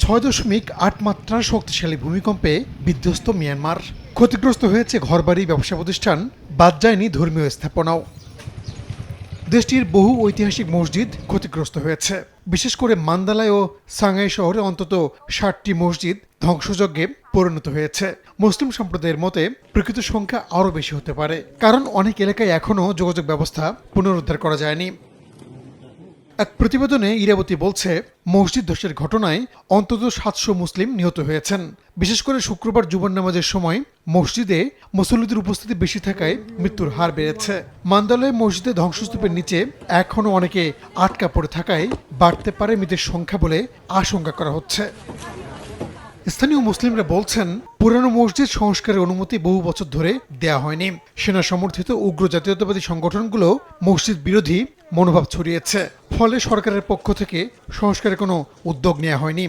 6.8 মাত্রার শক্তিশালী ভূমিকম্পে বিধ্বস্ত মিয়ানমার। ক্ষতিগ্রস্ত হয়েছে ঘরবাড়ি, ব্যবসা প্রতিষ্ঠান, বাদ যায়নি ধর্মীয় স্থাপনাও। দেশটির বহু ঐতিহাসিক মসজিদ ক্ষতিগ্রস্ত হয়েছে। বিশেষ করে মান্দালায় ও সাংহাই শহরে অন্তত 60টি মসজিদ ধ্বংসযজ্ঞে পরিণত হয়েছে। মুসলিম সম্প্রদায়ের মতে প্রকৃত সংখ্যা আরও বেশি হতে পারে, কারণ অনেক এলাকায় এখনও যোগাযোগ ব্যবস্থা পুনরুদ্ধার করা যায়নি। এক প্রতিবেদনে ইরাবতী বলছে, মসজিদ ধসের ঘটনায় অন্তত 700 মুসলিম নিহত হয়েছেন। বিশেষ করে শুক্রবার জুমার নামাজের সময় মসজিদে মুসল্লিদের উপস্থিতি বেশি থাকায় মৃত্যুর হার বেড়েছে। মান্দালয় মসজিদে ধ্বংসস্তূপের নিচে এখনও অনেকে আটকা পড়ে থাকায় বাড়তে পারে মৃতের সংখ্যা বলে আশঙ্কা করা হচ্ছে। স্থানীয় মুসলিমরা বলছেন, পুরানো মসজিদ সংস্কারের অনুমতি বহু বছর ধরে দেয়া হয়নি। সেনা সমর্থিত উগ্র জাতীয়তাবাদী সংগঠনগুলো মসজিদ বিরোধী মনোভাব ছড়িয়েছে, ফলে সরকারের পক্ষ থেকে সংস্কারের কোনো উদ্যোগ নেওয়া হয়নি।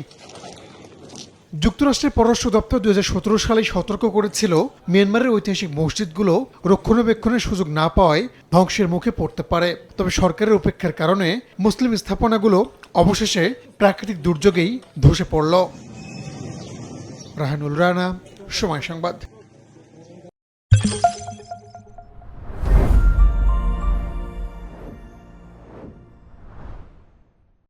যুক্তরাষ্ট্রের পররাষ্ট্র দপ্তর 2017 সালে সতর্ক করেছিল, মিয়ানমারের ঐতিহাসিক মসজিদগুলো রক্ষণাবেক্ষণের সুযোগ না পাওয়ায় ধ্বংসের মুখে পড়তে পারে। তবে সরকারের উপেক্ষার কারণে মুসলিম স্থাপনাগুলো অবশেষে প্রাকৃতিক দুর্যোগেই ধসে পড়ল। রাহানুল রানা, সময় সংবাদ।